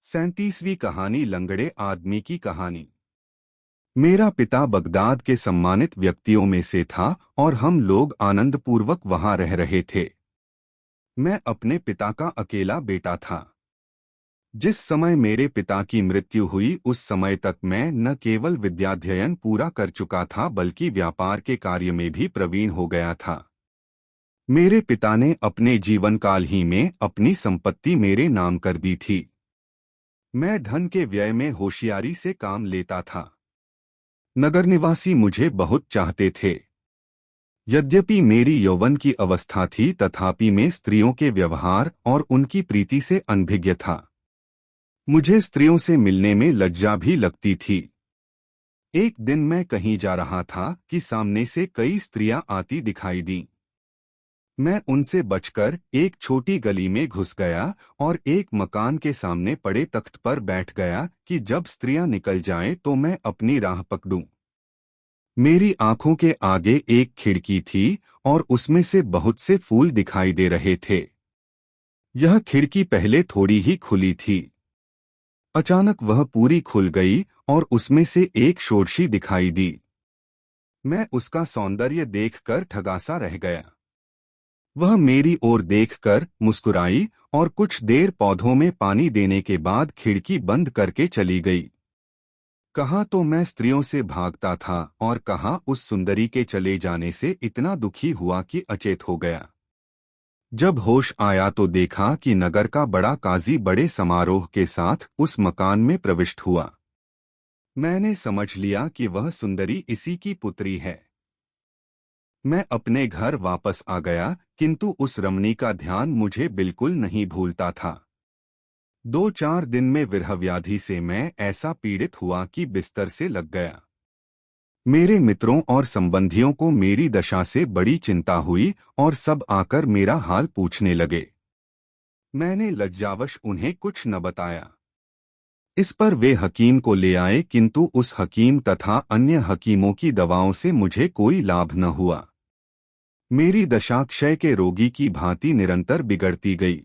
37वीं कहानी लंगड़े आदमी की कहानी। मेरा पिता बगदाद के सम्मानित व्यक्तियों में से था और हम लोग आनंदपूर्वक वहां रह रहे थे। मैं अपने पिता का अकेला बेटा था। जिस समय मेरे पिता की मृत्यु हुई उस समय तक मैं न केवल विद्याध्ययन पूरा कर चुका था बल्कि व्यापार के कार्य में भी प्रवीण हो गया था। मेरे पिता ने अपने जीवन काल ही में अपनी संपत्ति मेरे नाम कर दी थी। मैं धन के व्यय में होशियारी से काम लेता था। नगर निवासी मुझे बहुत चाहते थे। यद्यपि मेरी यौवन की अवस्था थी तथापि मैं स्त्रियों के व्यवहार और उनकी प्रीति से अनभिज्ञ था। मुझे स्त्रियों से मिलने में लज्जा भी लगती थी। एक दिन मैं कहीं जा रहा था कि सामने से कई स्त्रियां आती दिखाई दीं। मैं उनसे बचकर एक छोटी गली में घुस गया और एक मकान के सामने पड़े तख्त पर बैठ गया कि जब स्त्रियां निकल जाएं तो मैं अपनी राह पकड़ूं। मेरी आंखों के आगे एक खिड़की थी और उसमें से बहुत से फूल दिखाई दे रहे थे। यह खिड़की पहले थोड़ी ही खुली थी। अचानक वह पूरी खुल गई और उसमें से एक षोडशी दिखाई दी। मैं उसका सौंदर्य देखकर ठगासा रह गया। वह मेरी ओर देखकर मुस्कुराई और कुछ देर पौधों में पानी देने के बाद खिड़की बंद करके चली गई। कहाँ तो मैं स्त्रियों से भागता था और कहाँ उस सुंदरी के चले जाने से इतना दुखी हुआ कि अचेत हो गया। जब होश आया तो देखा कि नगर का बड़ा काजी बड़े समारोह के साथ उस मकान में प्रविष्ट हुआ। मैंने समझ लिया कि वह सुंदरी इसी की पुत्री है। मैं अपने घर वापस आ गया किंतु उस रमणी का ध्यान मुझे बिल्कुल नहीं भूलता था। 2-4 दिन में विरहव्याधि से मैं ऐसा पीड़ित हुआ कि बिस्तर से लग गया। मेरे मित्रों और संबंधियों को मेरी दशा से बड़ी चिंता हुई और सब आकर मेरा हाल पूछने लगे। मैंने लज्जावश उन्हें कुछ न बताया। इस पर वे हकीम को ले आए किंतु उस हकीम तथा अन्य हकीमों की दवाओं से मुझे कोई लाभ न हुआ। मेरी दशा क्षय के रोगी की भांति निरंतर बिगड़ती गई।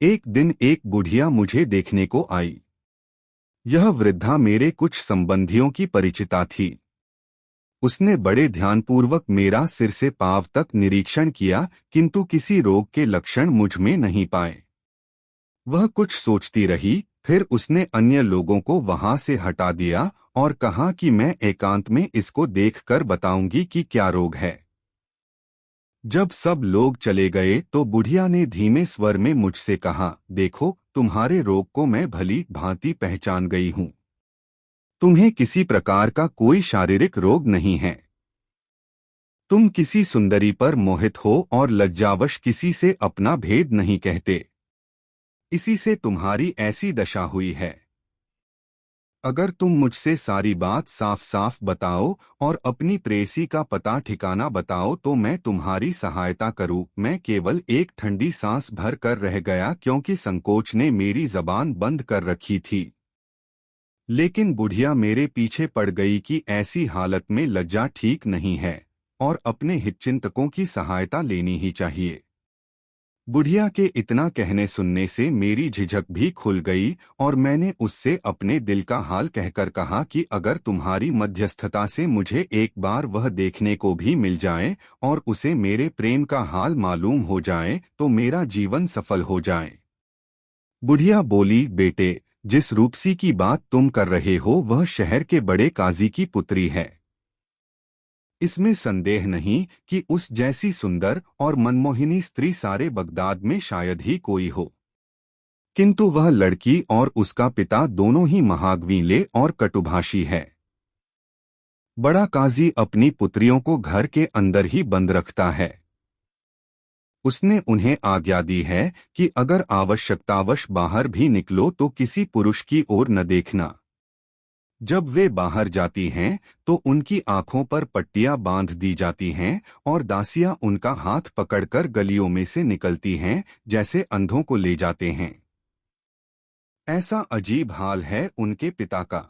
एक दिन एक बुढ़िया मुझे देखने को आई। यह वृद्धा मेरे कुछ संबंधियों की परिचिता थी। उसने बड़े ध्यानपूर्वक मेरा सिर से पांव तक निरीक्षण किया किंतु किसी रोग के लक्षण मुझ में नहीं पाए। वह कुछ सोचती रही, फिर उसने अन्य लोगों को वहां से हटा दिया और कहा कि मैं एकांत में इसको देखकर बताऊंगी कि क्या रोग है। जब सब लोग चले गए तो बुढ़िया ने धीमे स्वर में मुझसे कहा, देखो तुम्हारे रोग को मैं भली भांति पहचान गई हूँ। तुम्हें किसी प्रकार का कोई शारीरिक रोग नहीं है। तुम किसी सुंदरी पर मोहित हो और लज्जावश किसी से अपना भेद नहीं कहते। इसी से तुम्हारी ऐसी दशा हुई है। अगर तुम मुझसे सारी बात साफ साफ बताओ और अपनी प्रेयसी का पता ठिकाना बताओ तो मैं तुम्हारी सहायता करूं। मैं केवल एक ठंडी सांस भर कर रह गया क्योंकि संकोच ने मेरी जबान बंद कर रखी थी। लेकिन बुढ़िया मेरे पीछे पड़ गई कि ऐसी हालत में लज्जा ठीक नहीं है और अपने हितचिंतकों की सहायता लेनी ही चाहिए। बुढ़िया के इतना कहने सुनने से मेरी झिझक भी खुल गई और मैंने उससे अपने दिल का हाल कहकर कहा कि अगर तुम्हारी मध्यस्थता से मुझे एक बार वह देखने को भी मिल जाए और उसे मेरे प्रेम का हाल मालूम हो जाए तो मेरा जीवन सफल हो जाए। बुढ़िया बोली, बेटे, जिस रूपसी की बात तुम कर रहे हो वह शहर के बड़े काजी की पुत्री है। इसमें संदेह नहीं कि उस जैसी सुंदर और मनमोहिनी स्त्री सारे बगदाद में शायद ही कोई हो। किंतु वह लड़की और उसका पिता दोनों ही महागवीले और कटुभाषी है। बड़ा काजी अपनी पुत्रियों को घर के अंदर ही बंद रखता है। उसने उन्हें आज्ञा दी है कि अगर आवश्यकतावश बाहर भी निकलो तो किसी पुरुष की ओर न देखना। जब वे बाहर जाती हैं तो उनकी आंखों पर पट्टियां बांध दी जाती हैं और दासियां उनका हाथ पकड़कर गलियों में से निकलती हैं जैसे अंधों को ले जाते हैं। ऐसा अजीब हाल है उनके पिता का।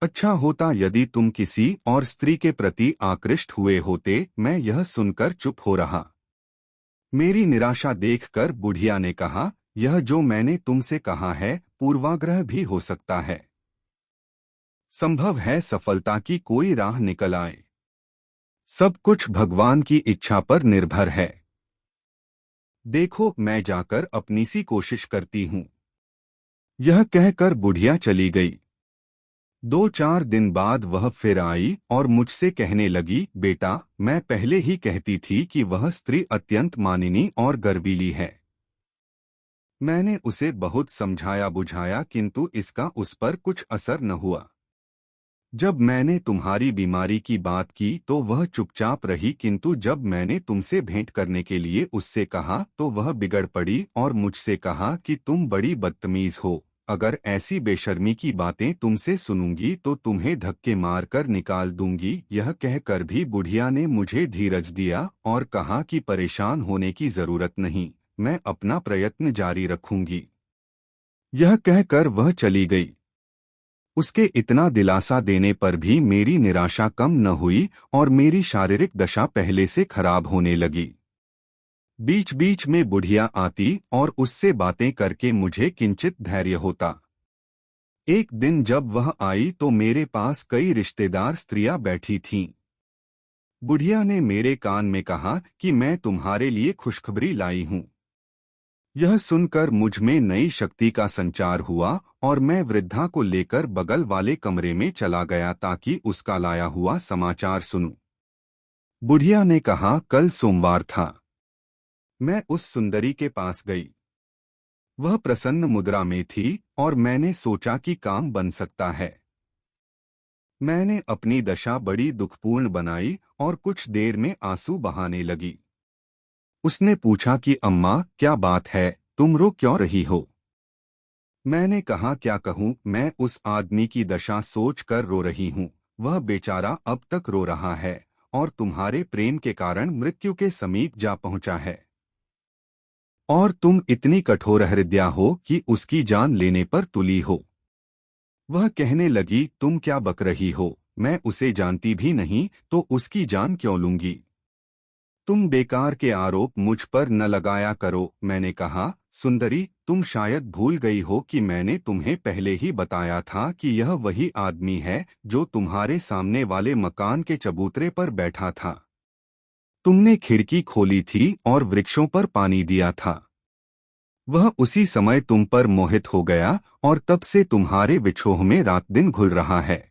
अच्छा होता यदि तुम किसी और स्त्री के प्रति आकृष्ट हुए होते। मैं यह सुनकर चुप हो रहा। मेरी निराशा देखकर बुढ़िया ने कहा, यह जो मैंने तुमसे कहा है पूर्वाग्रह भी हो सकता है। संभव है सफलता की कोई राह निकल आए। सब कुछ भगवान की इच्छा पर निर्भर है। देखो, मैं जाकर अपनी सी कोशिश करती हूँ। यह कहकर बुढ़िया चली गई। 2-4 दिन बाद वह फिर आई और मुझसे कहने लगी, बेटा, मैं पहले ही कहती थी कि वह स्त्री अत्यंत मानिनी और गर्वीली है। मैंने उसे बहुत समझाया बुझाया, किंतु इसका उस पर कुछ असर न हुआ। जब मैंने तुम्हारी बीमारी की बात की तो वह चुपचाप रही, किंतु जब मैंने तुमसे भेंट करने के लिए उससे कहा तो वह बिगड़ पड़ी और मुझसे कहा कि तुम बड़ी बदतमीज हो। अगर ऐसी बेशर्मी की बातें तुमसे सुनूंगी तो तुम्हें धक्के मारकर निकाल दूंगी। यह कहकर भी बुढ़िया ने मुझे धीरज दिया और कहा कि परेशान होने की जरूरत नहीं, मैं अपना प्रयत्न जारी रखूंगी। यह कहकर वह चली गई। उसके इतना दिलासा देने पर भी मेरी निराशा कम न हुई और मेरी शारीरिक दशा पहले से खराब होने लगी। बीच बीच में बुढ़िया आती और उससे बातें करके मुझे किंचित धैर्य होता। एक दिन जब वह आई तो मेरे पास कई रिश्तेदार स्त्रियां बैठी थीं। बुढ़िया ने मेरे कान में कहा कि मैं तुम्हारे लिए खुशखबरी लाई हूं। यह सुनकर मुझ में नई शक्ति का संचार हुआ और मैं वृद्धा को लेकर बगल वाले कमरे में चला गया ताकि उसका लाया हुआ समाचार सुनूं। बुढ़िया ने कहा, कल सोमवार था। मैं उस सुंदरी के पास गई। वह प्रसन्न मुद्रा में थी और मैंने सोचा कि काम बन सकता है। मैंने अपनी दशा बड़ी दुखपूर्ण बनाई और कुछ देर में आंसू बहाने लगी। उसने पूछा कि अम्मा, क्या बात है, तुम रो क्यों रही हो? मैंने कहा, क्या कहूँ, मैं उस आदमी की दशा सोचकर रो रही हूँ। वह बेचारा अब तक रो रहा है और तुम्हारे प्रेम के कारण मृत्यु के समीप जा पहुंचा है। और तुम इतनी कठोर हृदया हो कि उसकी जान लेने पर तुली हो। वह कहने लगी, तुम क्या बक रही हो? मैं उसे जानती भी नहीं तो उसकी जान क्यों लूंगी? तुम बेकार के आरोप मुझ पर न लगाया करो। मैंने कहा, सुंदरी, तुम शायद भूल गई हो कि मैंने तुम्हें पहले ही बताया था कि यह वही आदमी है जो तुम्हारे सामने वाले मकान के चबूतरे पर बैठा था। तुमने खिड़की खोली थी और वृक्षों पर पानी दिया था। वह उसी समय तुम पर मोहित हो गया और तब से तुम्हारे विछोह में रात दिन घुल रहा है।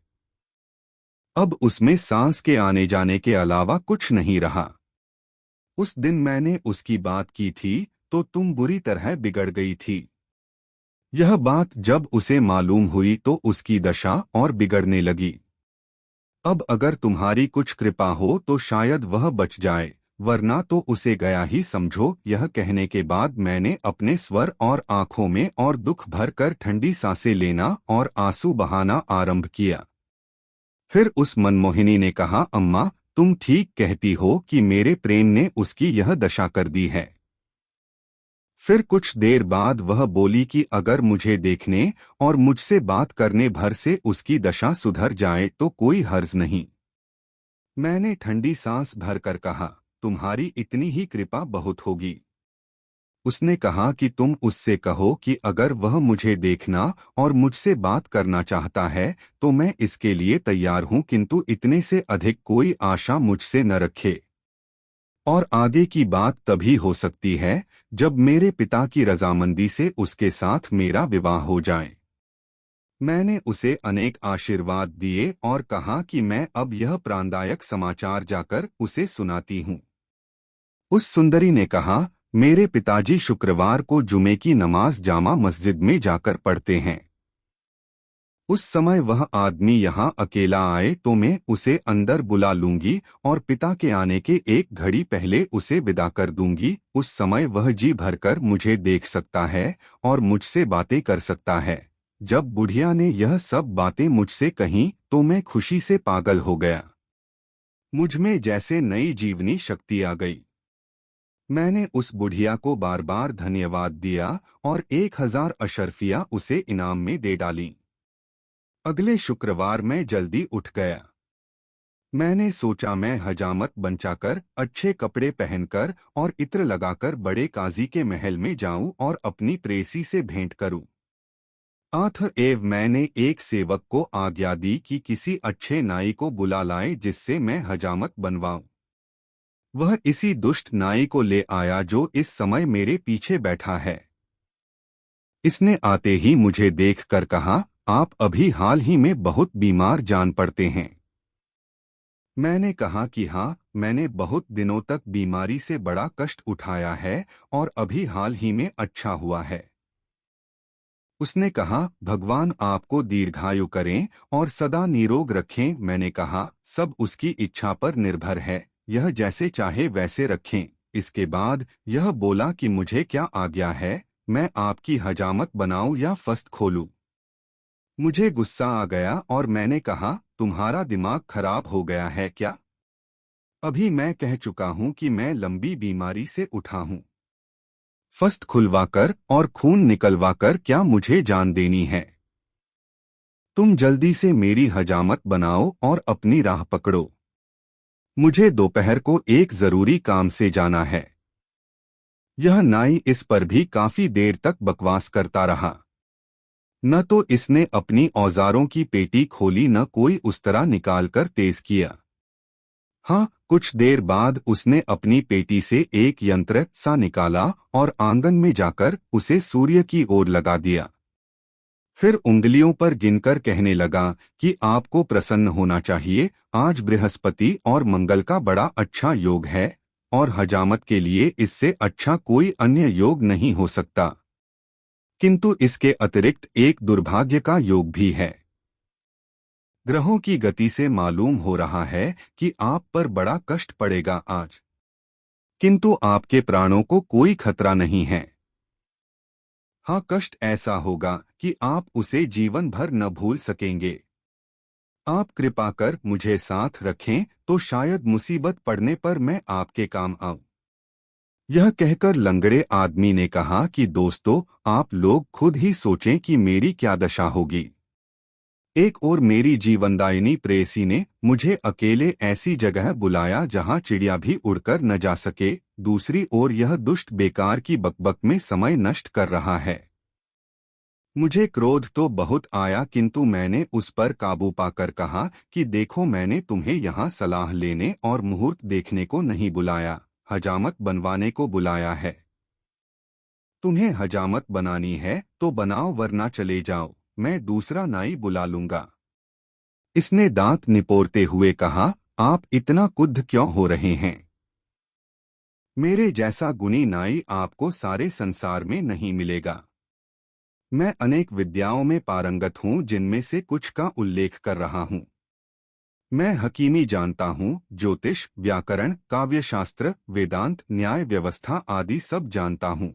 अब उसमें सांस के आने जाने के अलावा कुछ नहीं रहा। उस दिन मैंने उसकी बात की थी तो तुम बुरी तरह बिगड़ गई थी। यह बात जब उसे मालूम हुई तो उसकी दशा और बिगड़ने लगी। अब अगर तुम्हारी कुछ कृपा हो तो शायद वह बच जाए, वरना तो उसे गया ही समझो। यह कहने के बाद मैंने अपने स्वर और आंखों में और दुख भरकर ठंडी सांसें लेना और आंसू बहाना आरंभ किया। फिर उस मनमोहिनी ने कहा, अम्मा, तुम ठीक कहती हो कि मेरे प्रेम ने उसकी यह दशा कर दी है। फिर कुछ देर बाद वह बोली कि अगर मुझे देखने और मुझसे बात करने भर से उसकी दशा सुधर जाए तो कोई हर्ज नहीं। मैंने ठंडी सांस भरकर कहा, तुम्हारी इतनी ही कृपा बहुत होगी। उसने कहा कि तुम उससे कहो कि अगर वह मुझे देखना और मुझसे बात करना चाहता है तो मैं इसके लिए तैयार हूं, किंतु इतने से अधिक कोई आशा मुझसे न रखे। और आगे की बात तभी हो सकती है जब मेरे पिता की रजामंदी से उसके साथ मेरा विवाह हो जाए। मैंने उसे अनेक आशीर्वाद दिए और कहा कि मैं अब यह प्राणदायक समाचार जाकर उसे सुनाती हूँ। उस सुंदरी ने कहा, मेरे पिताजी शुक्रवार को जुमे की नमाज जामा मस्जिद में जाकर पढ़ते हैं। उस समय वह आदमी यहाँ अकेला आए तो मैं उसे अंदर बुला लूंगी और पिता के आने के एक घड़ी पहले उसे विदा कर दूंगी। उस समय वह जी भरकर मुझे देख सकता है और मुझसे बातें कर सकता है। जब बुढ़िया ने यह सब बातें मुझसे कहीं तो मैं खुशी से पागल हो गया। मुझ में जैसे नई जीवनी शक्ति आ गई। मैंने उस बुढ़िया को बार बार धन्यवाद दिया और 1000 अशर्फियां उसे इनाम में दे डाली। अगले शुक्रवार मैं जल्दी उठ गया। मैंने सोचा मैं हजामत बनचाकर, अच्छे कपड़े पहनकर और इत्र लगाकर बड़े काजी के महल में जाऊं और अपनी प्रेसी से भेंट करूं। अतएव मैंने एक सेवक को आज्ञा दी कि किसी अच्छे नाई को बुला लाए जिससे मैं हजामत बनवाऊं। वह इसी दुष्ट नाई को ले आया जो इस समय मेरे पीछे बैठा है। इसने आते ही मुझे देखकर कहा, आप अभी हाल ही में बहुत बीमार जान पड़ते हैं। मैंने कहा कि हाँ, मैंने बहुत दिनों तक बीमारी से बड़ा कष्ट उठाया है और अभी हाल ही में अच्छा हुआ है। उसने कहा, भगवान आपको दीर्घायु करें और सदा निरोग रखें। मैंने कहा, सब उसकी इच्छा पर निर्भर है, यह जैसे चाहे वैसे रखें। इसके बाद यह बोला कि मुझे क्या आज्ञा है, मैं आपकी हजामत बनाऊं या फस्त खोलूं। मुझे गुस्सा आ गया और मैंने कहा, तुम्हारा दिमाग खराब हो गया है क्या? अभी मैं कह चुका हूं कि मैं लंबी बीमारी से उठा हूं। फस्त खुलवाकर और खून निकलवाकर क्या मुझे जान देनी है? तुम जल्दी से मेरी हजामत बनाओ और अपनी राह पकड़ो। मुझे दोपहर को एक जरूरी काम से जाना है। यह नाई इस पर भी काफी देर तक बकवास करता रहा। न तो इसने अपनी औजारों की पेटी खोली न कोई उस्तरा निकालकर तेज किया। हाँ, कुछ देर बाद उसने अपनी पेटी से एक यंत्र सा निकाला और आंगन में जाकर उसे सूर्य की ओर लगा दिया। फिर उंगलियों पर गिनकर कहने लगा कि आपको प्रसन्न होना चाहिए, आज बृहस्पति और मंगल का बड़ा अच्छा योग है और हजामत के लिए इससे अच्छा कोई अन्य योग नहीं हो सकता। किंतु इसके अतिरिक्त एक दुर्भाग्य का योग भी है। ग्रहों की गति से मालूम हो रहा है कि आप पर बड़ा कष्ट पड़ेगा आज, किंतु आपके प्राणों को कोई खतरा नहीं है। हाँ, कष्ट ऐसा होगा कि आप उसे जीवन भर न भूल सकेंगे। आप कृपा कर मुझे साथ रखें तो शायद मुसीबत पड़ने पर मैं आपके काम आऊं। यह कहकर लंगड़े आदमी ने कहा कि दोस्तों, आप लोग खुद ही सोचें कि मेरी क्या दशा होगी। एक ओर मेरी जीवनदायिनी प्रेयसी ने मुझे अकेले ऐसी जगह बुलाया जहां चिड़िया भी उड़कर न जा सके, दूसरी ओर यह दुष्ट बेकार की बकबक में समय नष्ट कर रहा है। मुझे क्रोध तो बहुत आया, किंतु मैंने उस पर काबू पाकर कहा कि देखो, मैंने तुम्हें यहाँ सलाह लेने और मुहूर्त देखने को नहीं बुलाया, हजामत बनवाने को बुलाया है। तुम्हें हजामत बनानी है तो बनाओ, वरना चले जाओ, मैं दूसरा नाई बुला लूंगा। इसने दांत निपोरते हुए कहा, आप इतना क्रुद्ध क्यों हो रहे हैं? मेरे जैसा गुणी नाई आपको सारे संसार में नहीं मिलेगा। मैं अनेक विद्याओं में पारंगत हूँ, जिनमें से कुछ का उल्लेख कर रहा हूँ। मैं हकीमी जानता हूँ, ज्योतिष, व्याकरण, काव्यशास्त्र, वेदांत, न्याय व्यवस्था आदि सब जानता हूँ।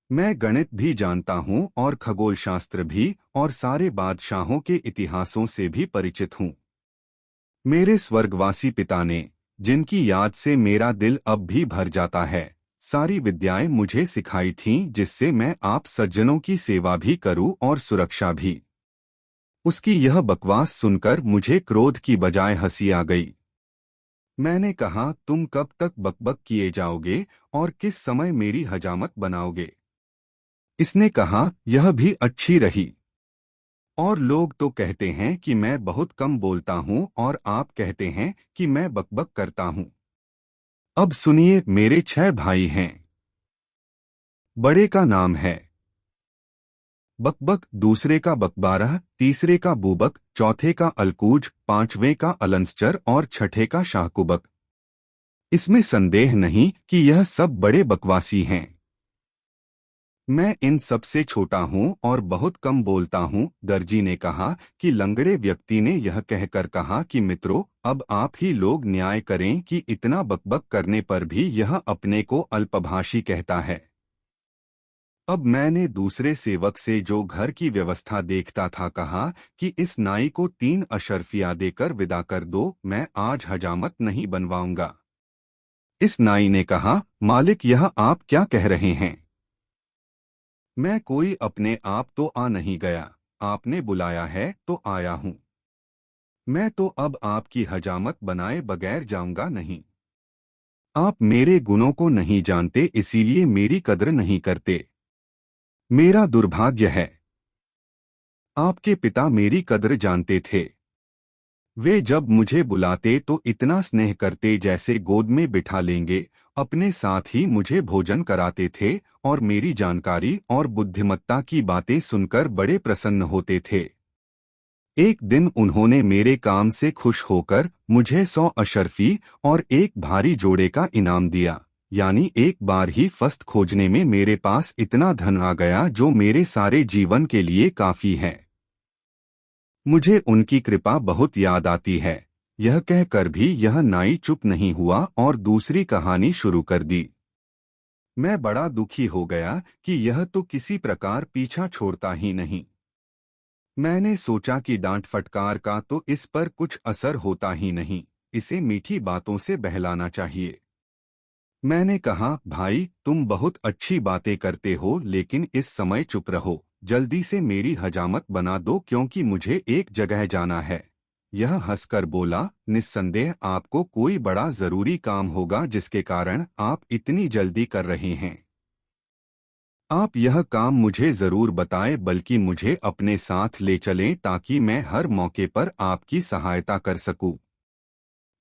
मैं गणित भी जानता हूँ और खगोल शास्त्र भी, और सारे बादशाहों के इतिहासों से भी परिचित हूँ। मेरे स्वर्गवासी पिता ने, जिनकी याद से मेरा दिल अब भी भर जाता है, सारी विद्याएं मुझे सिखाई थीं, जिससे मैं आप सज्जनों की सेवा भी करूं और सुरक्षा भी। उसकी यह बकवास सुनकर मुझे क्रोध की बजाय हंसी आ गई। मैंने कहा, तुम कब तक बकबक किए जाओगे और किस समय मेरी हजामत बनाओगे? इसने कहा, यह भी अच्छी रही। और लोग तो कहते हैं कि मैं बहुत कम बोलता हूँ और आप कहते हैं कि मैं बकबक करता हूँ। अब सुनिए, मेरे 6 भाई हैं। बड़े का नाम है बकबक, दूसरे का बकबारह, तीसरे का बूबक, चौथे का अलकूज, पांचवें का अलंसचर और छठे का शाहकुबक। इसमें संदेह नहीं कि यह सब बड़े बकवासी हैं। मैं इन सब से छोटा हूँ और बहुत कम बोलता हूँ। दर्जी ने कहा कि लंगड़े व्यक्ति ने यह कहकर कहा कि मित्रों, अब आप ही लोग न्याय करें कि इतना बकबक करने पर भी यह अपने को अल्पभाषी कहता है। अब मैंने दूसरे सेवक से, जो घर की व्यवस्था देखता था, कहा कि इस नाई को 3 अशर्फियां देकर विदा कर दो, मैं आज हजामत नहीं बनवाऊंगा। इस नाई ने कहा, मालिक, यह आप क्या कह रहे हैं? मैं कोई अपने आप तो आ नहीं गया, आपने बुलाया है तो आया हूं। मैं तो अब आपकी हजामत बनाए बगैर जाऊंगा नहीं। आप मेरे गुणों को नहीं जानते, इसीलिए मेरी कद्र नहीं करते। मेरा दुर्भाग्य है। आपके पिता मेरी कद्र जानते थे। वे जब मुझे बुलाते तो इतना स्नेह करते जैसे गोद में बिठा लेंगे। अपने साथ ही मुझे भोजन कराते थे और मेरी जानकारी और बुद्धिमत्ता की बातें सुनकर बड़े प्रसन्न होते थे। एक दिन उन्होंने मेरे काम से खुश होकर मुझे 100 अशर्फी और एक भारी जोड़े का इनाम दिया। यानी एक बार ही फस्त खोजने में मेरे पास इतना धन आ गया जो मेरे सारे जीवन के लिए काफी है। मुझे उनकी कृपा बहुत याद आती है। यह कहकर भी यह नाई चुप नहीं हुआ और दूसरी कहानी शुरू कर दी। मैं बड़ा दुखी हो गया कि यह तो किसी प्रकार पीछा छोड़ता ही नहीं। मैंने सोचा कि डांट फटकार का तो इस पर कुछ असर होता ही नहीं, इसे मीठी बातों से बहलाना चाहिए। मैंने कहा, भाई तुम बहुत अच्छी बातें करते हो लेकिन इस समय चुप रहो, जल्दी से मेरी हजामत बना दो क्योंकि मुझे एक जगह जाना है। यह हंसकर बोला, निस्संदेह आपको कोई बड़ा जरूरी काम होगा जिसके कारण आप इतनी जल्दी कर रहे हैं। आप यह काम मुझे जरूर बताएं, बल्कि मुझे अपने साथ ले चलें ताकि मैं हर मौके पर आपकी सहायता कर सकूं।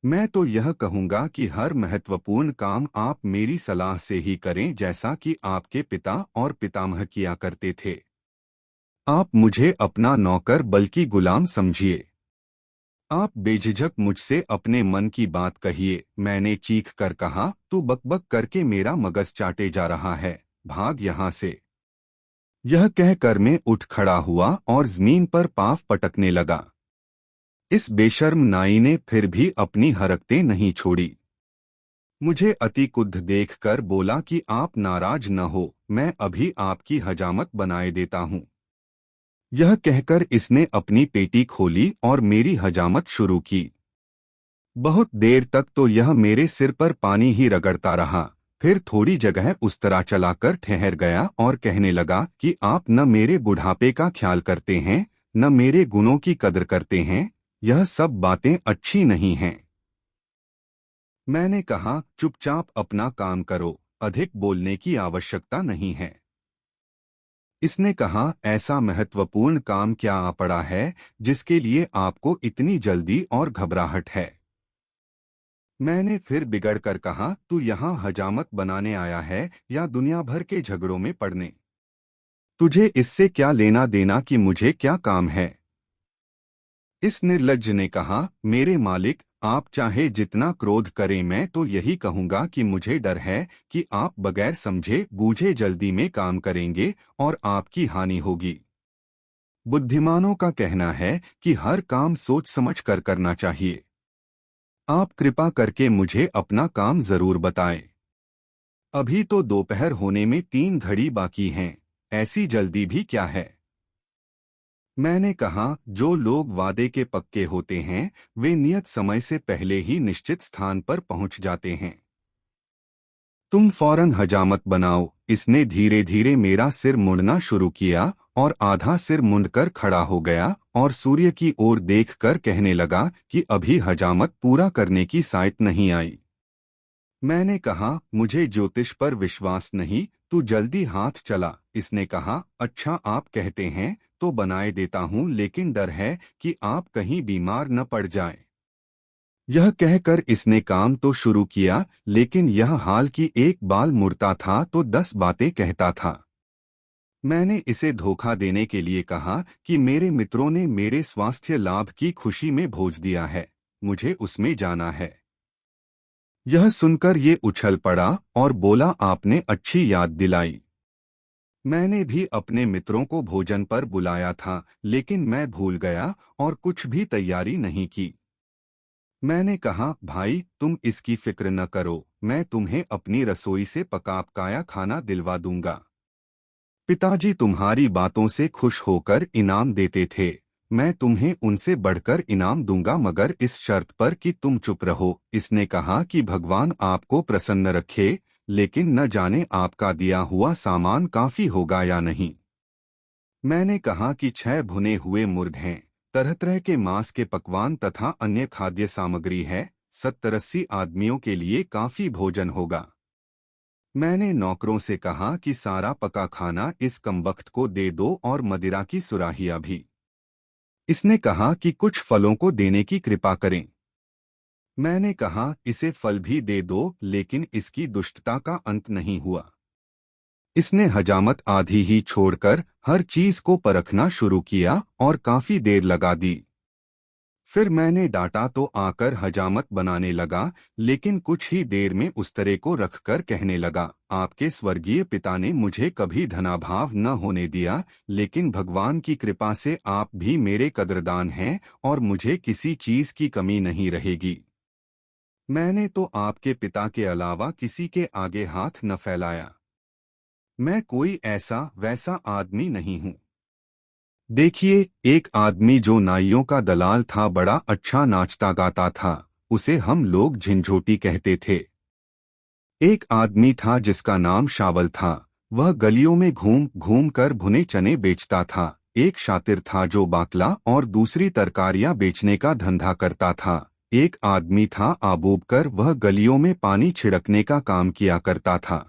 मैं तो यह कहूंगा कि हर महत्वपूर्ण काम आप मेरी सलाह से ही करें, जैसा कि आपके पिता और पितामह किया करते थे। आप मुझे अपना नौकर बल्कि गुलाम समझिए। आप बेझिझक मुझसे अपने मन की बात कहिए। मैंने चीख कर कहा, तू बकबक करके मेरा मगज चाटे जा रहा है, भाग यहाँ से। यह कहकर मैं उठ खड़ा हुआ और जमीन पर पांव पटकने लगा। इस बेशर्म नाई ने फिर भी अपनी हरकतें नहीं छोड़ी। मुझे अति क्रुद्ध देखकर बोला कि आप नाराज न हो, मैं अभी आपकी हजामत बनाए देता हूँ। यह कहकर इसने अपनी पेटी खोली और मेरी हजामत शुरू की। बहुत देर तक तो यह मेरे सिर पर पानी ही रगड़ता रहा, फिर थोड़ी जगह उस तरह चलाकर ठहर गया और कहने लगा कि आप न मेरे बुढ़ापे का ख्याल करते हैं, न मेरे गुणों की कदर करते हैं। यह सब बातें अच्छी नहीं हैं। मैंने कहा, चुपचाप अपना काम करो, अधिक बोलने की आवश्यकता नहीं है। इसने कहा, ऐसा महत्वपूर्ण काम क्या आ पड़ा है जिसके लिए आपको इतनी जल्दी और घबराहट है। मैंने फिर बिगड़ कर कहा, तू यहाँ हजामत बनाने आया है या दुनिया भर के झगड़ों में पड़ने? तुझे इससे क्या लेना देना कि मुझे क्या काम है? इस निर्लज्ज ने कहा, मेरे मालिक, आप चाहे जितना क्रोध करें, मैं तो यही कहूंगा कि मुझे डर है कि आप बगैर समझे बूझे जल्दी में काम करेंगे और आपकी हानि होगी। बुद्धिमानों का कहना है कि हर काम सोच समझ कर करना चाहिए। आप कृपा करके मुझे अपना काम जरूर बताएं। अभी तो दोपहर होने में 3 घड़ी बाकी हैं, ऐसी जल्दी भी क्या है? मैंने कहा, जो लोग वादे के पक्के होते हैं वे नियत समय से पहले ही निश्चित स्थान पर पहुंच जाते हैं। तुम फौरन हजामत बनाओ। इसने धीरे धीरे मेरा सिर मुड़ना शुरू किया और आधा सिर मुंडकर खड़ा हो गया और सूर्य की ओर देखकर कहने लगा कि अभी हजामत पूरा करने की साइत नहीं आई। मैंने कहा, मुझे ज्योतिष पर विश्वास नहीं, तू जल्दी हाथ चला। इसने कहा, अच्छा आप कहते हैं तो बनाए देता हूँ, लेकिन डर है कि आप कहीं बीमार न पड़ जाएं। यह कहकर इसने काम तो शुरू किया, लेकिन यह हाल की एक बाल मुड़ता था तो 10 बातें कहता था। मैंने इसे धोखा देने के लिए कहा कि मेरे मित्रों ने मेरे स्वास्थ्य लाभ की खुशी में भोज दिया है, मुझे उसमें जाना है। यह सुनकर ये उछल पड़ा और बोला, आपने अच्छी याद दिलाई। मैंने भी अपने मित्रों को भोजन पर बुलाया था, लेकिन मैं भूल गया और कुछ भी तैयारी नहीं की। मैंने कहा, भाई तुम इसकी फिक्र न करो, मैं तुम्हें अपनी रसोई से पका पकाया खाना दिलवा दूंगा। पिताजी तुम्हारी बातों से खुश होकर इनाम देते थे। मैं तुम्हें उनसे बढ़कर इनाम दूंगा, मगर इस शर्त पर कि तुम चुप रहो। इसने कहा कि भगवान आपको प्रसन्न रखे, लेकिन न जाने आपका दिया हुआ सामान काफी होगा या नहीं। मैंने कहा कि 6 भुने हुए मुर्ग हैं, तरह तरह के मांस के पकवान तथा अन्य खाद्य सामग्री है, 70-80 आदमियों के लिए काफी भोजन होगा। मैंने नौकरों से कहा कि सारा पका खाना इस कमबख्त को दे दो और मदिरा की सुराहियां भी। इसने कहा कि कुछ फलों को देने की कृपा करें। मैंने कहा, इसे फल भी दे दो, लेकिन इसकी दुष्टता का अंत नहीं हुआ। इसने हजामत आधी ही छोड़कर हर चीज को परखना शुरू किया और काफी देर लगा दी। फिर मैंने डांटा तो आकर हजामत बनाने लगा, लेकिन कुछ ही देर में उस तरह को रखकर कहने लगा, आपके स्वर्गीय पिता ने मुझे कभी धनाभाव न होने दिया, लेकिन भगवान की कृपा से आप भी मेरे कदरदान हैं और मुझे किसी चीज की कमी नहीं रहेगी। मैंने तो आपके पिता के अलावा किसी के आगे हाथ न फैलाया। मैं कोई ऐसा वैसा आदमी नहीं हूँ। देखिए, एक आदमी जो नाइयों का दलाल था बड़ा अच्छा नाचता गाता था, उसे हम लोग झिंझोटी कहते थे। एक आदमी था जिसका नाम शावल था, वह गलियों में घूम घूम कर भुने चने बेचता था। एक शातिर था जो बाकला और दूसरी तरकारियां बेचने का धंधा करता था। एक आदमी था आबूबकर, वह गलियों में पानी छिड़कने का काम किया करता था।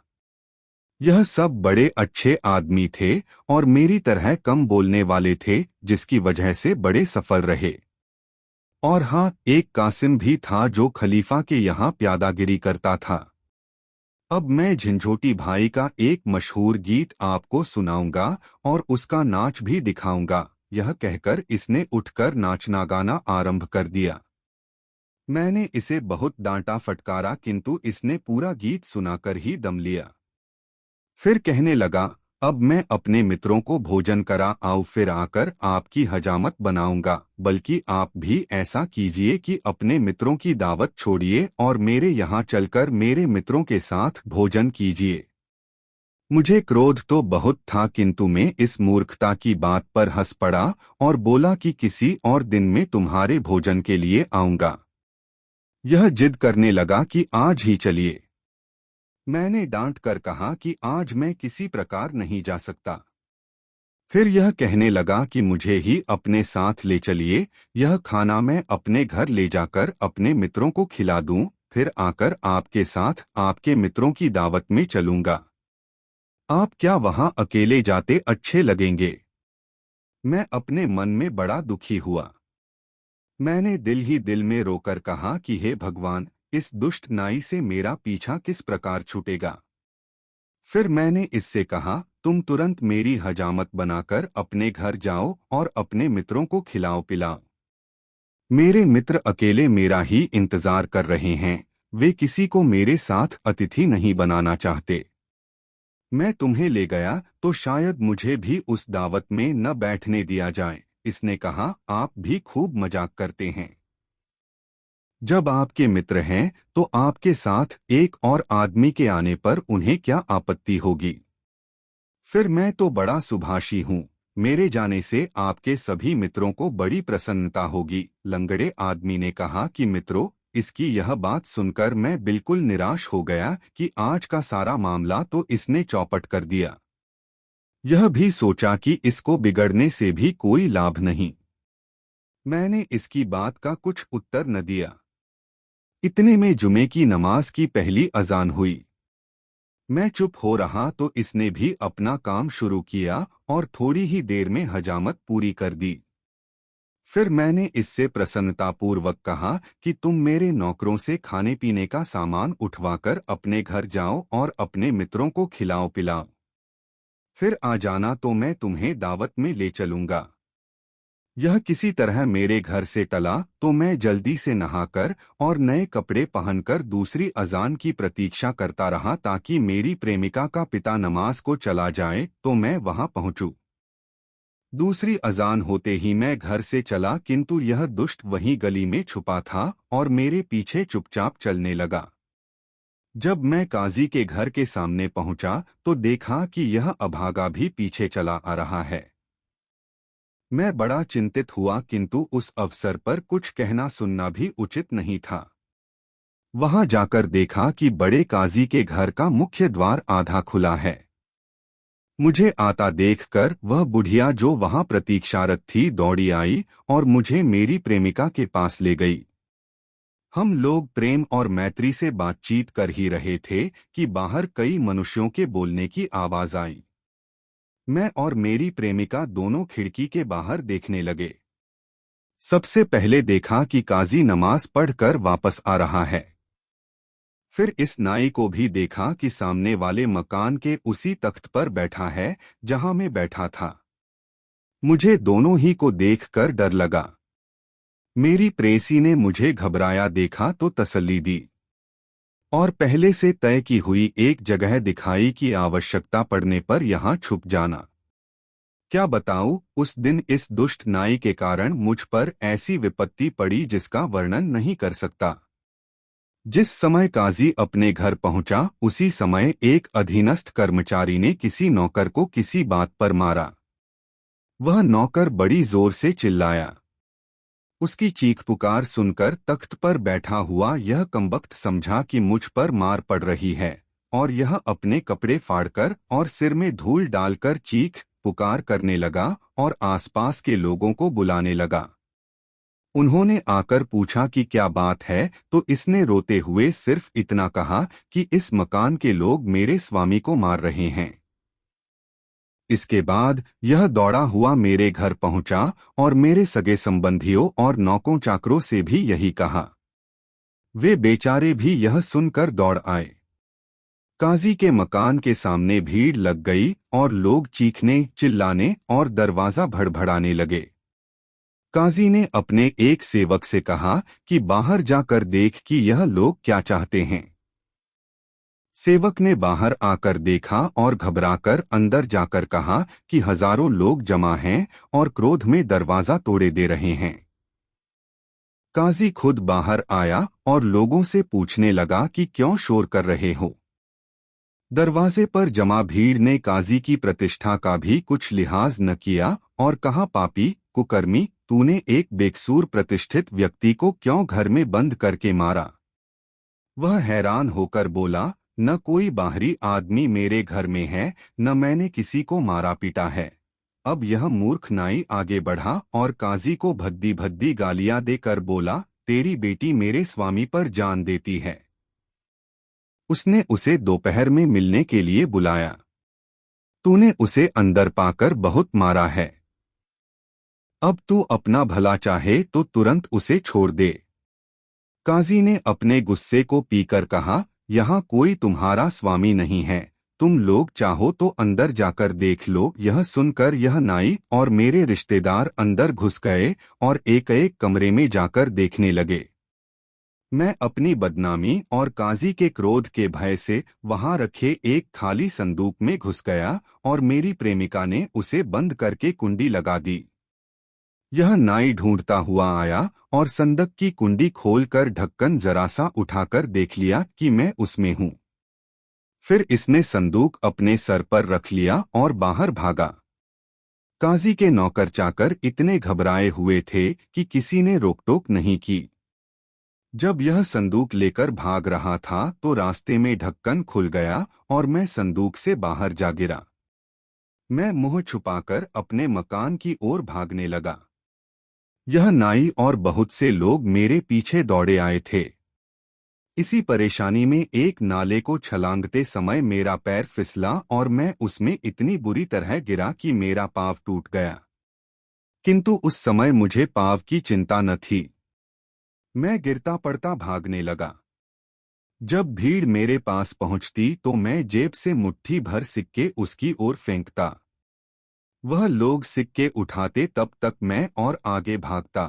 यह सब बड़े अच्छे आदमी थे और मेरी तरह कम बोलने वाले थे, जिसकी वजह से बड़े सफल रहे। और हाँ, एक कासिम भी था जो खलीफा के यहाँ प्यादागिरी करता था। अब मैं झिंझोटी भाई का एक मशहूर गीत आपको सुनाऊंगा और उसका नाच भी दिखाऊंगा। यह कहकर इसने उठकर नाचना गाना आरंभ कर दिया। मैंने इसे बहुत डांटा फटकारा, किंतु इसने पूरा गीत सुनाकर ही दम लिया। फिर कहने लगा, अब मैं अपने मित्रों को भोजन करा आऊं, फिर आकर आपकी हजामत बनाऊंगा। बल्कि आप भी ऐसा कीजिए कि अपने मित्रों की दावत छोड़िए और मेरे यहाँ चलकर मेरे मित्रों के साथ भोजन कीजिए। मुझे क्रोध तो बहुत था, किंतु मैं इस मूर्खता की बात पर हंस पड़ा और बोला कि किसी और दिन में तुम्हारे भोजन के लिए आऊंगा। यह जिद करने लगा कि आज ही चलिए। मैंने डांट कर कहा कि आज मैं किसी प्रकार नहीं जा सकता। फिर यह कहने लगा कि मुझे ही अपने साथ ले चलिए, यह खाना मैं अपने घर ले जाकर अपने मित्रों को खिला दूं, फिर आकर आपके साथ आपके मित्रों की दावत में चलूंगा। आप क्या वहां अकेले जाते अच्छे लगेंगे? मैं अपने मन में बड़ा दुखी हुआ। मैंने दिल ही दिल में रोकर कहा कि हे भगवान, इस दुष्ट नाई से मेरा पीछा किस प्रकार छूटेगा। फिर मैंने इससे कहा, तुम तुरंत मेरी हजामत बनाकर अपने घर जाओ और अपने मित्रों को खिलाओ पिलाओ। मेरे मित्र अकेले मेरा ही इंतजार कर रहे हैं, वे किसी को मेरे साथ अतिथि नहीं बनाना चाहते। मैं तुम्हें ले गया तो शायद मुझे भी उस दावत में न बैठने दिया जाए। इसने कहा, आप भी खूब मजाक करते हैं। जब आपके मित्र हैं तो आपके साथ एक और आदमी के आने पर उन्हें क्या आपत्ति होगी? फिर मैं तो बड़ा सुभाषी हूँ, मेरे जाने से आपके सभी मित्रों को बड़ी प्रसन्नता होगी। लंगड़े आदमी ने कहा कि मित्रों, इसकी यह बात सुनकर मैं बिल्कुल निराश हो गया कि आज का सारा मामला तो इसने चौपट कर दिया। यह भी सोचा कि इसको बिगड़ने से भी कोई लाभ नहीं। मैंने इसकी बात का कुछ उत्तर न दिया। इतने में जुमे की नमाज की पहली अजान हुई। मैं चुप हो रहा तो इसने भी अपना काम शुरू किया और थोड़ी ही देर में हजामत पूरी कर दी। फिर मैंने इससे प्रसन्नतापूर्वक कहा कि तुम मेरे नौकरों से खाने पीने का सामान उठवाकर अपने घर जाओ और अपने मित्रों को खिलाओ पिलाओ। फिर आ जाना तो मैं तुम्हें दावत में ले चलूंगा। यह किसी तरह मेरे घर से टला तो मैं जल्दी से नहाकर और नए कपड़े पहनकर दूसरी अजान की प्रतीक्षा करता रहा, ताकि मेरी प्रेमिका का पिता नमाज को चला जाए तो मैं वहां पहुंचूं। दूसरी अजान होते ही मैं घर से चला, किंतु यह दुष्ट वहीं गली में छुपा था और मेरे पीछे चुपचाप चलने लगा। जब मैं काजी के घर के सामने पहुंचा तो देखा कि यह अभागा भी पीछे चला आ रहा है। मैं बड़ा चिंतित हुआ, किंतु उस अवसर पर कुछ कहना सुनना भी उचित नहीं था। वहां जाकर देखा कि बड़े काजी के घर का मुख्य द्वार आधा खुला है। मुझे आता देखकर वह बुढ़िया जो वहां प्रतीक्षारत थी दौड़ी आई और मुझे मेरी प्रेमिका के पास ले गई। हम लोग प्रेम और मैत्री से बातचीत कर ही रहे थे कि बाहर कई मनुष्यों के बोलने की आवाज आई। मैं और मेरी प्रेमिका दोनों खिड़की के बाहर देखने लगे। सबसे पहले देखा कि काजी नमाज पढ़कर वापस आ रहा है। फिर इस नाई को भी देखा कि सामने वाले मकान के उसी तख्त पर बैठा है जहां मैं बैठा था। मुझे दोनों ही को देखकर डर लगा। मेरी प्रेसी ने मुझे घबराया देखा तो तसल्ली दी और पहले से तय की हुई एक जगह दिखाई कि आवश्यकता पड़ने पर यहां छुप जाना। क्या बताऊं, उस दिन इस दुष्ट नाई के कारण मुझ पर ऐसी विपत्ति पड़ी जिसका वर्णन नहीं कर सकता। जिस समय काजी अपने घर पहुंचा उसी समय एक अधीनस्थ कर्मचारी ने किसी नौकर को किसी बात पर मारा। वह नौकर बड़ी जोर से चिल्लाया। उसकी चीख पुकार सुनकर तख्त पर बैठा हुआ यह कमबख्त समझा कि मुझ पर मार पड़ रही है और यह अपने कपड़े फाड़कर और सिर में धूल डालकर चीख पुकार करने लगा और आसपास के लोगों को बुलाने लगा। उन्होंने आकर पूछा कि क्या बात है, तो इसने रोते हुए सिर्फ इतना कहा कि इस मकान के लोग मेरे स्वामी को मार रहे हैं। इसके बाद यह दौड़ा हुआ मेरे घर पहुंचा और मेरे सगे संबंधियों और नौकों चाकरों से भी यही कहा। वे बेचारे भी यह सुनकर दौड़ आए। काजी के मकान के सामने भीड़ लग गई और लोग चीखने चिल्लाने और दरवाजा भड़भड़ाने लगे। काजी ने अपने एक सेवक से कहा कि बाहर जाकर देख कि यह लोग क्या चाहते हैं। सेवक ने बाहर आकर देखा और घबराकर अंदर जाकर कहा कि हजारों लोग जमा हैं और क्रोध में दरवाजा तोड़े दे रहे हैं। काजी खुद बाहर आया और लोगों से पूछने लगा कि क्यों शोर कर रहे हो। दरवाजे पर जमा भीड़ ने काजी की प्रतिष्ठा का भी कुछ लिहाज न किया और कहा, पापी कुकर्मी, तूने एक बेकसूर प्रतिष्ठित व्यक्ति को क्यों घर में बंद करके मारा। वह हैरान होकर बोला, न कोई बाहरी आदमी मेरे घर में है, न मैंने किसी को मारा पीटा है। अब यह मूर्ख नाई आगे बढ़ा और काजी को भद्दी भद्दी गालियां देकर बोला, तेरी बेटी मेरे स्वामी पर जान देती है। उसने उसे दोपहर में मिलने के लिए बुलाया। तूने उसे अंदर पाकर बहुत मारा है। अब तू अपना भला चाहे तो तुरंत उसे छोड़ दे। काजी ने अपने गुस्से को पीकर कहा, यहाँ कोई तुम्हारा स्वामी नहीं है, तुम लोग चाहो तो अंदर जाकर देख लो। यह सुनकर यह नाई और मेरे रिश्तेदार अंदर घुस गए और एक एक कमरे में जाकर देखने लगे। मैं अपनी बदनामी और काजी के क्रोध के भय से वहां रखे एक खाली संदूक में घुस गया और मेरी प्रेमिका ने उसे बंद करके कुंडी लगा दी। यह नाई ढूंढता हुआ आया और संदक की कुंडी खोलकर ढक्कन जरा सा उठाकर देख लिया कि मैं उसमें हूं। फिर इसने संदूक अपने सर पर रख लिया और बाहर भागा। काजी के नौकर चाकर इतने घबराए हुए थे कि किसी ने रोकटोक नहीं की। जब यह संदूक लेकर भाग रहा था तो रास्ते में ढक्कन खुल गया और मैं संदूक से बाहर जा गिरा। मैं मुंह छुपाकर अपने मकान की ओर भागने लगा। यह नाई और बहुत से लोग मेरे पीछे दौड़े आए थे। इसी परेशानी में एक नाले को छलांगते समय मेरा पैर फिसला और मैं उसमें इतनी बुरी तरह गिरा कि मेरा पाँव टूट गया। किंतु उस समय मुझे पाँव की चिंता न थी। मैं गिरता पड़ता भागने लगा। जब भीड़ मेरे पास पहुंचती तो मैं जेब से मुट्ठी भर सिक्के उसकी ओर फेंकता। वह लोग सिक्के उठाते तब तक मैं और आगे भागता।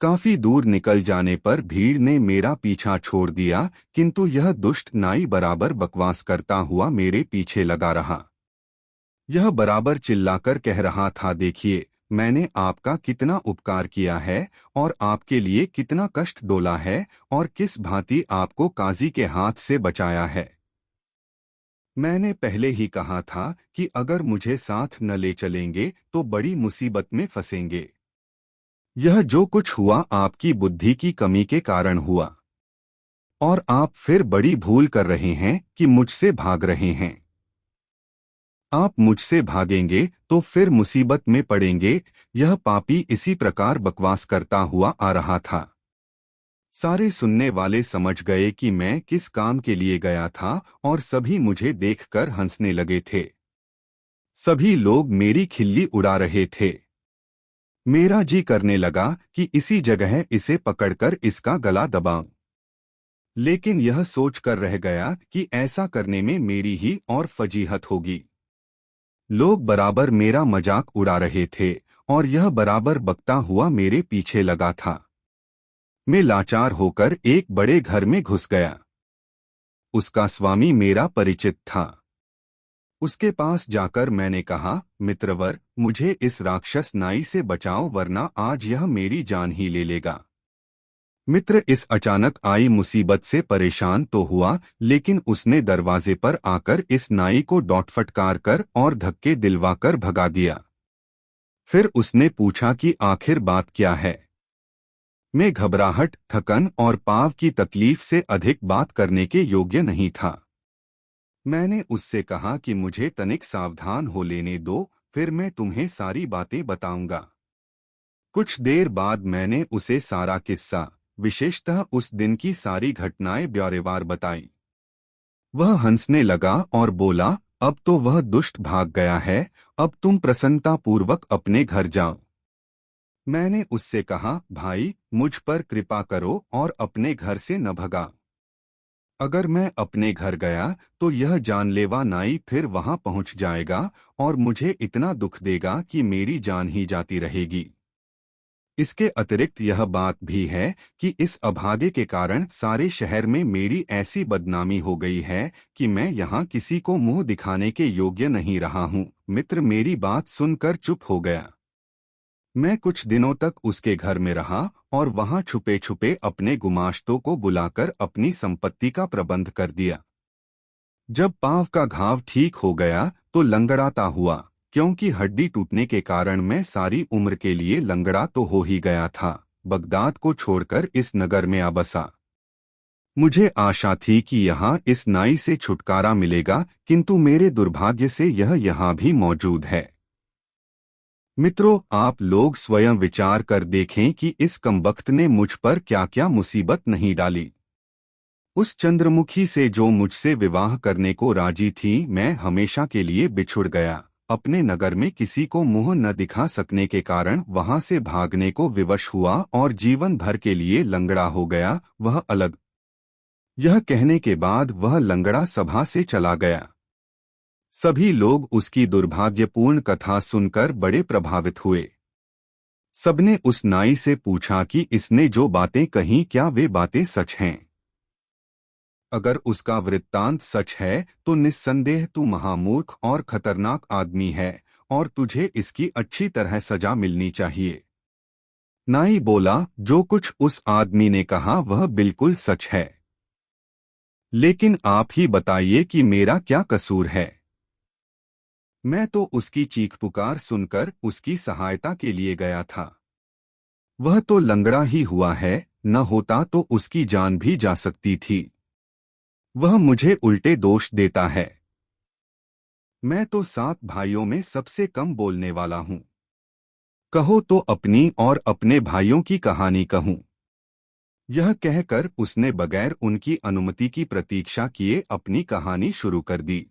काफी दूर निकल जाने पर भीड़ ने मेरा पीछा छोड़ दिया, किंतु यह दुष्ट नाई बराबर बकवास करता हुआ मेरे पीछे लगा रहा। यह बराबर चिल्लाकर कह रहा था, देखिए मैंने आपका कितना उपकार किया है और आपके लिए कितना कष्ट डोला है और किस भांति आपको काजी के हाथ से बचाया है। मैंने पहले ही कहा था कि अगर मुझे साथ न ले चलेंगे तो बड़ी मुसीबत में फंसेंगे। यह जो कुछ हुआ आपकी बुद्धि की कमी के कारण हुआ और आप फिर बड़ी भूल कर रहे हैं कि मुझसे भाग रहे हैं। आप मुझसे भागेंगे तो फिर मुसीबत में पड़ेंगे। यह पापी इसी प्रकार बकवास करता हुआ आ रहा था। सारे सुनने वाले समझ गए कि मैं किस काम के लिए गया था और सभी मुझे देखकर हंसने लगे थे। सभी लोग मेरी खिल्ली उड़ा रहे थे। मेरा जी करने लगा कि इसी जगह इसे पकड़कर इसका गला दबाऊं, लेकिन यह सोचकर रह गया कि ऐसा करने में मेरी ही और फजीहत होगी। लोग बराबर मेरा मजाक उड़ा रहे थे और यह बराबर बकता हुआ मेरे पीछे लगा था। मैं लाचार होकर एक बड़े घर में घुस गया। उसका स्वामी मेरा परिचित था। उसके पास जाकर मैंने कहा, मित्रवर, मुझे इस राक्षस नाई से बचाओ वरना आज यह मेरी जान ही ले लेगा। मित्र इस अचानक आई मुसीबत से परेशान तो हुआ, लेकिन उसने दरवाजे पर आकर इस नाई को डॉट फटकार कर और धक्के दिलवाकर भगा दिया। फिर उसने पूछा कि आखिर बात क्या है। मैं घबराहट, थकन और पाँव की तकलीफ से अधिक बात करने के योग्य नहीं था। मैंने उससे कहा कि मुझे तनिक सावधान हो लेने दो, फिर मैं तुम्हें सारी बातें बताऊंगा। कुछ देर बाद मैंने उसे सारा किस्सा, विशेषतः उस दिन की सारी घटनाएं ब्यौरेवार बताई। वह हंसने लगा और बोला, अब तो वह दुष्ट भाग गया है, अब तुम प्रसन्नतापूर्वक अपने घर जाओ। मैंने उससे कहा, भाई, मुझ पर कृपा करो और अपने घर से न भगा। अगर मैं अपने घर गया तो यह जानलेवा नाई फिर वहां पहुंच जाएगा और मुझे इतना दुख देगा कि मेरी जान ही जाती रहेगी। इसके अतिरिक्त यह बात भी है कि इस अभागे के कारण सारे शहर में मेरी ऐसी बदनामी हो गई है कि मैं यहाँ किसी को मुंह दिखाने के योग्य नहीं रहा हूँ। मित्र मेरी बात सुनकर चुप हो गया। मैं कुछ दिनों तक उसके घर में रहा और वहां छुपे छुपे अपने गुमाश्तों को बुलाकर अपनी संपत्ति का प्रबंध कर दिया। जब पांव का घाव ठीक हो गया तो लंगड़ाता हुआ, क्योंकि हड्डी टूटने के कारण मैं सारी उम्र के लिए लंगड़ा तो हो ही गया था, बगदाद को छोड़कर इस नगर में आ बसा। मुझे आशा थी कि यहाँ इस नाई से छुटकारा मिलेगा, किंतु मेरे दुर्भाग्य से यह यहाँ भी मौजूद है। मित्रों, आप लोग स्वयं विचार कर देखें कि इस कमबख्त ने मुझ पर क्या क्या मुसीबत नहीं डाली। उस चंद्रमुखी से जो मुझसे विवाह करने को राजी थी, मैं हमेशा के लिए बिछुड़ गया। अपने नगर में किसी को मुंह न दिखा सकने के कारण वहां से भागने को विवश हुआ और जीवन भर के लिए लंगड़ा हो गया, वह अलग। यह कहने के बाद वह लंगड़ा सभा से चला गया। सभी लोग उसकी दुर्भाग्यपूर्ण कथा सुनकर बड़े प्रभावित हुए। सबने उस नाई से पूछा कि इसने जो बातें कहीं क्या वे बातें सच हैं। अगर उसका वृत्तांत सच है तो निस्संदेह तू महामूर्ख और खतरनाक आदमी है और तुझे इसकी अच्छी तरह सजा मिलनी चाहिए। नाई बोला, जो कुछ उस आदमी ने कहा वह बिल्कुल सच है, लेकिन आप ही बताइए कि मेरा क्या कसूर है। मैं तो उसकी चीख पुकार सुनकर उसकी सहायता के लिए गया था। वह तो लंगड़ा ही हुआ है, न होता तो उसकी जान भी जा सकती थी। वह मुझे उल्टे दोष देता है। मैं तो 7 भाइयों में सबसे कम बोलने वाला हूँ। कहो तो अपनी और अपने भाइयों की कहानी कहूँ। यह कहकर उसने बगैर उनकी अनुमति की प्रतीक्षा किए अपनी कहानी शुरू कर दी।